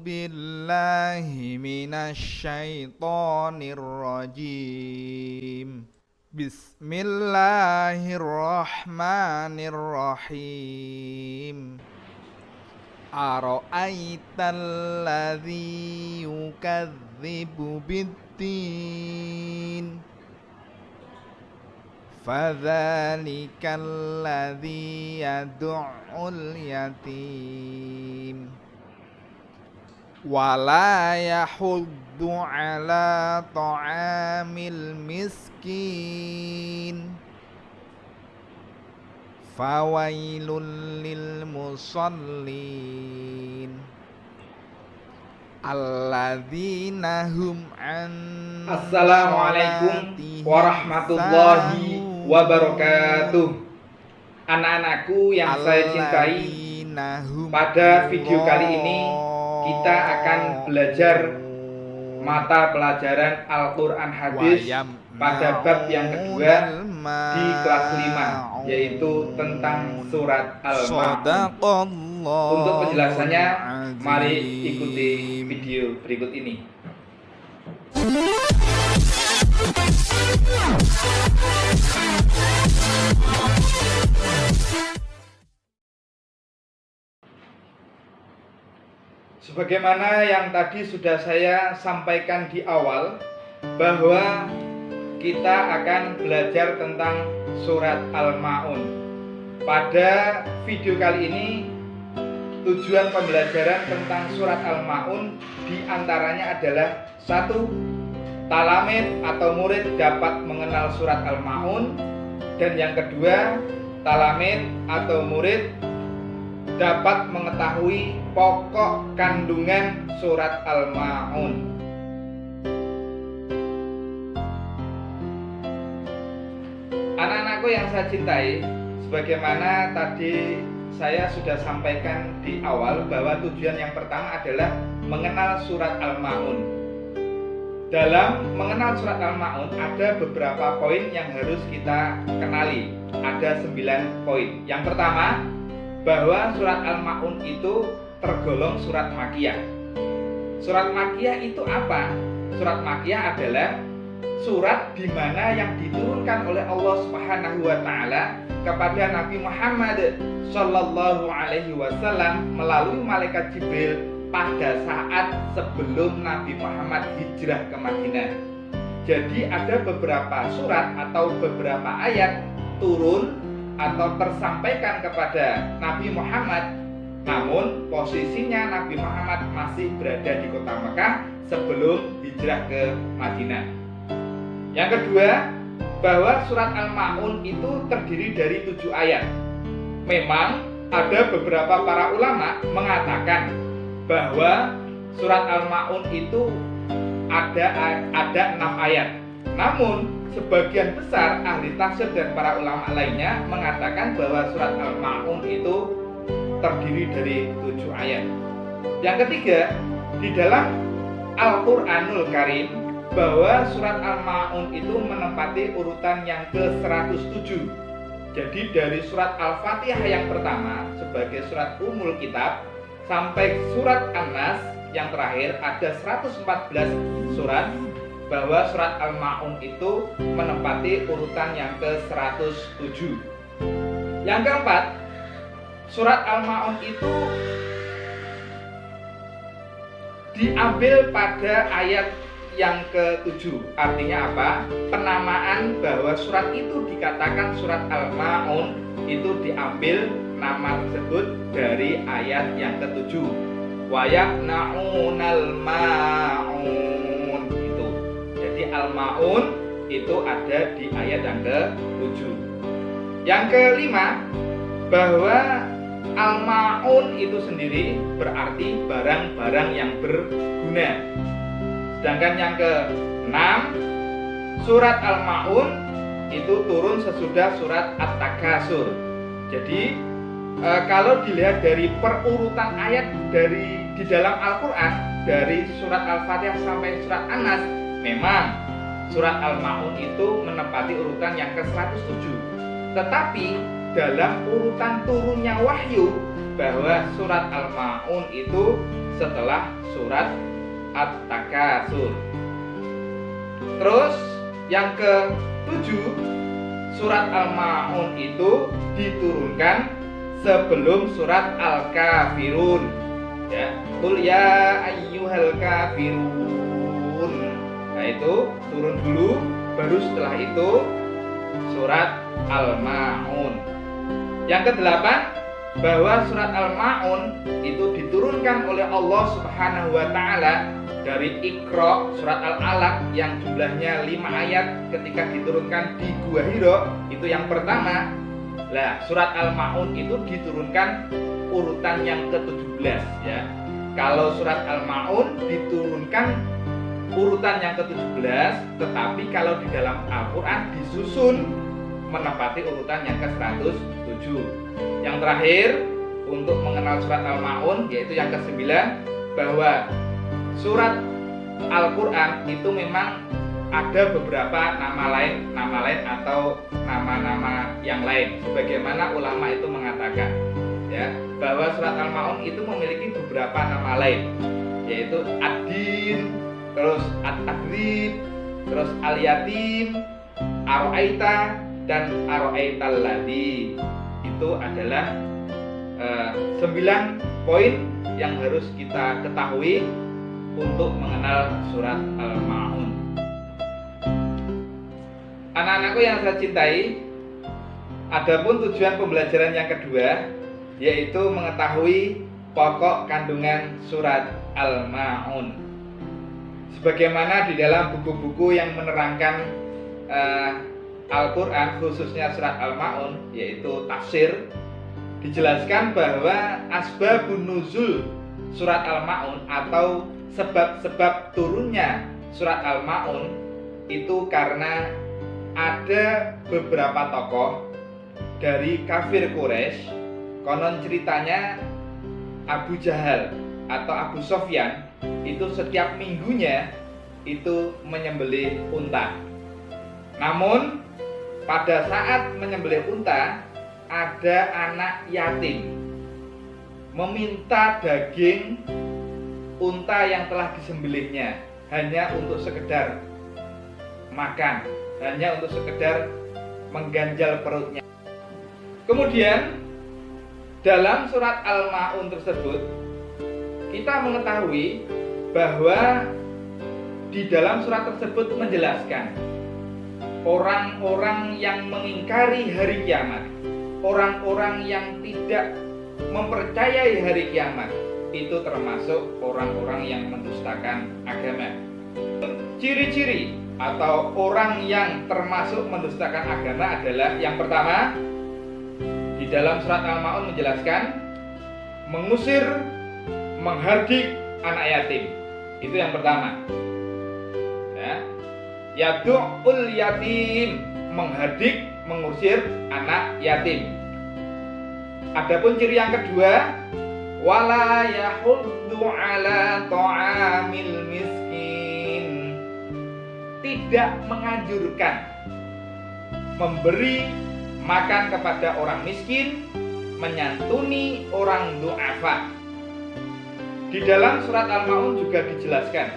billahi minasyaitonir rajim. Bismillahirrahmanirrahim. Ara'aital ladzi yukadzibu biddin, fadzalikal ladzi yad'ul yatim wala yahuddu ala ta'amil miskin, fawailul lil musallin alladzina hum an Assalamualaikum warahmatullahi wabarakatuh. Anak-anakku yang saya cintai, pada video kali ini kita akan belajar mata pelajaran Al-Quran Hadis pada bab yang kedua di kelas 5, yaitu tentang surat Al-Ma'un. Untuk penjelasannya, mari ikuti video berikut ini. Sebagaimana yang tadi sudah saya sampaikan di awal, bahwa kita akan belajar tentang surat Al-Ma'un. Pada video kali ini, tujuan pembelajaran tentang surat Al-Ma'un diantaranya adalah: 1. Talamid atau murid dapat mengenal surat Al-Ma'un. Dan yang kedua, talamid atau murid dapat mengetahui pokok kandungan surat Al-Ma'un. Anak-anakku yang saya cintai, sebagaimana tadi saya sudah sampaikan di awal, bahwa tujuan yang pertama adalah mengenal surat Al-Ma'un. Dalam mengenal surat Al-Ma'un ada beberapa poin yang harus kita kenali. Ada 9 poin. Yang pertama, bahwa surat Al-Ma'un itu tergolong surat Makkiyah. Surat Makkiyah itu apa? Surat Makkiyah adalah surat di mana yang diturunkan oleh Allah Subhanahu wa taala kepada Nabi Muhammad sallallahu alaihi wasallam melalui malaikat Jibril pada saat sebelum Nabi Muhammad hijrah ke Madinah. Jadi ada beberapa surat atau beberapa ayat turun atau tersampaikan kepada Nabi Muhammad, namun posisinya Nabi Muhammad masih berada di kota Mekah sebelum hijrah ke Madinah. Yang kedua, bahwa surat Al-Ma'un itu terdiri dari 7 ayat. Memang ada beberapa para ulama mengatakan bahwa surat Al-Ma'un itu ada 6 ayat. Namun sebagian besar ahli tafsir dan para ulama lainnya mengatakan bahwa surat Al-Ma'un itu terdiri dari 7 ayat. Yang ketiga, di dalam Al-Quranul Karim, bahwa surat Al-Ma'un itu menempati urutan yang ke-107. Jadi dari surat Al-Fatihah yang pertama sebagai surat Ummul Kitab sampai surat An-Nas yang terakhir ada 114 surat, bahwa surat Al-Ma'un itu menempati urutan yang ke-107. Yang keempat, surat Al-Ma'un itu diambil pada ayat yang ke-7. Artinya apa? Penamaan bahwa surat itu dikatakan surat Al-Ma'un itu diambil nama tersebut dari ayat yang ke-7. Wa yamna'unal ma'un. Jadi Al-Ma'un itu ada di ayat yang ke-7. Yang kelima, bahwa Al-Ma'un itu sendiri berarti barang-barang yang berguna. Sedangkan yang ke-6, surat Al-Ma'un itu turun sesudah surat At-Takasur. Jadi kalau dilihat dari perurutan ayat di dalam Al-Quran, dari surat Al-Fatihah sampai surat An-Nas, memang surat Al-Ma'un itu menempati urutan yang ke-107. Tetapi dalam urutan turunnya wahyu bahwa surat Al-Ma'un itu setelah surat At-Takatsur. Terus yang ke-7, surat Al-Ma'un itu diturunkan sebelum surat Al-Kafirun. Ya, qul ya ayyuhal kafirun. Nah, itu turun dulu, baru setelah itu surat Al-Ma'un. Yang ke-8, bahwa surat Al-Ma'un itu diturunkan oleh Allah Subhanahu wa taala dari Iqra surat Al-Alaq yang jumlahnya 5 ayat ketika diturunkan di Gua Hira, itu yang pertama. Nah, surat Al-Ma'un itu diturunkan urutan yang ke-17 ya. Kalau surat Al-Ma'un diturunkan urutan yang ke-17, tetapi kalau di dalam Al-Qur'an disusun menempati urutan yang ke-107. Yang terakhir untuk mengenal surat Al-Ma'un yaitu yang ke-9, bahwa surat Al-Qur'an itu memang ada beberapa nama lain atau nama-nama yang lain, sebagaimana ulama itu mengatakan ya, bahwa surat Al-Ma'un itu memiliki beberapa nama lain, yaitu Ad-Din, terus At-Tagrib, terus Al-Yatim, Ar-Ra'aita, dan Ar-Ra'aital ladzi. Itu adalah 9 poin yang harus kita ketahui untuk mengenal surat Al-Ma'un. Anak-anakku yang saya cintai, adapun tujuan pembelajaran yang kedua yaitu mengetahui pokok kandungan surat Al-Ma'un. Sebagaimana di dalam buku-buku yang menerangkan Al-Quran, khususnya surat Al-Ma'un, yaitu tafsir, dijelaskan bahwa asbabun nuzul surat Al-Ma'un atau sebab-sebab turunnya surat Al-Ma'un itu karena ada beberapa tokoh dari kafir Quraisy. Konon ceritanya Abu Jahal atau Abu Sofyan itu setiap minggunya itu menyembelih unta. Namun pada saat menyembelih unta, ada anak yatim meminta daging unta yang telah disembelihnya hanya untuk sekedar makan, hanya untuk sekedar mengganjal perutnya. Kemudian dalam surat Al-Ma'un tersebut kita mengetahui bahwa di dalam surat tersebut menjelaskan orang-orang yang mengingkari hari kiamat, orang-orang yang tidak mempercayai hari kiamat, itu termasuk orang-orang yang mendustakan agama. Ciri-ciri atau orang yang termasuk mendustakan agama adalah yang pertama, di dalam surat Al-Ma'un menjelaskan mengusir, menghardik anak yatim. Itu yang pertama. Ya. Yadu'ul yatim, menghardik, mengusir anak yatim. Adapun ciri yang kedua, wala yahuddu ala ta'amil miskin, tidak menganjurkan memberi makan kepada orang miskin, menyantuni orang du'afa. Di dalam surat Al-Ma'un juga dijelaskan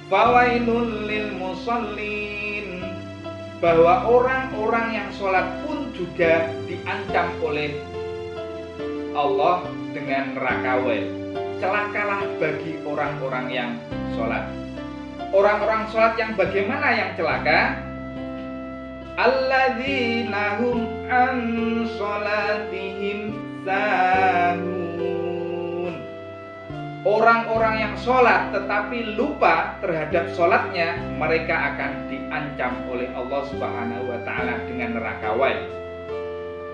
fawailul lil musallin, bahwa orang-orang yang sholat pun juga diancam oleh Allah dengan neraka wail. Celakalah bagi orang-orang yang sholat. Orang-orang sholat yang bagaimana yang celaka? Alladzina hum an sholatihim sahun. Orang-orang yang sholat tetapi lupa terhadap sholatnya, mereka akan diancam oleh Allah Subhanahu wa ta'ala dengan neraka wail.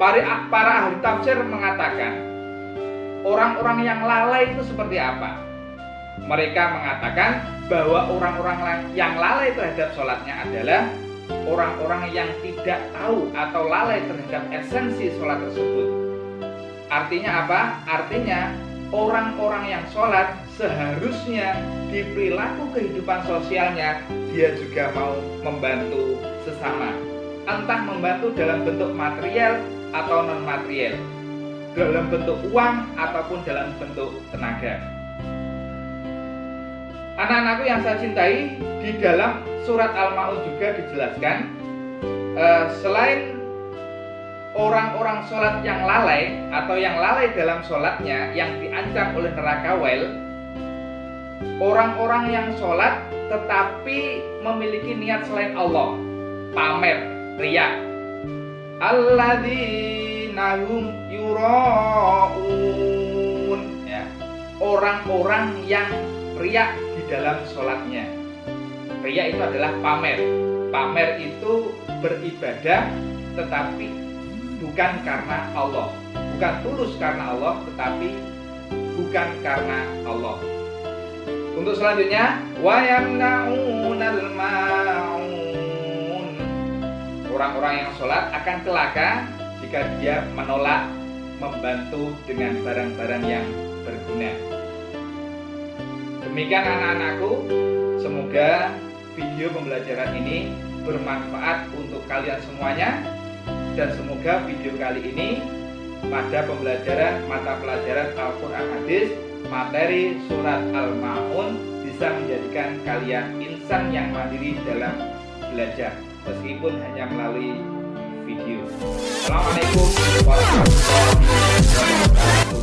Para ahli tafsir mengatakan orang-orang yang lalai itu seperti apa? Mereka mengatakan bahwa orang-orang yang lalai terhadap sholatnya adalah orang-orang yang tidak tahu atau lalai terhadap esensi sholat tersebut. Artinya apa? Artinya orang-orang yang sholat seharusnya di perilaku kehidupan sosialnya dia juga mau membantu sesama, entah membantu dalam bentuk material atau non material, dalam bentuk uang ataupun dalam bentuk tenaga. Anak-anakku yang saya cintai, di dalam surat Al-Ma'un juga dijelaskan selain orang-orang sholat yang lalai atau yang lalai dalam sholatnya yang diancam oleh neraka wel, orang-orang yang sholat tetapi memiliki niat selain Allah, pamer, riya, alladzina hum yura'un, ya, orang-orang yang riya di dalam sholatnya. Riya itu adalah pamer. Pamer itu beribadah tetapi bukan karena Allah, bukan tulus karena Allah, tetapi bukan karena Allah. Untuk selanjutnya, wa yamna'unal ma'un. Orang-orang yang sholat akan celaka jika dia menolak membantu dengan barang-barang yang berguna. Demikian anak-anakku, semoga video pembelajaran ini bermanfaat untuk kalian semuanya, dan semoga video kali ini pada pembelajaran mata pelajaran Al-Quran Hadis materi surat Al-Ma'un bisa menjadikan kalian insan yang mandiri dalam belajar meskipun hanya melalui video. Assalamualaikum warahmatullahi wabarakatuh.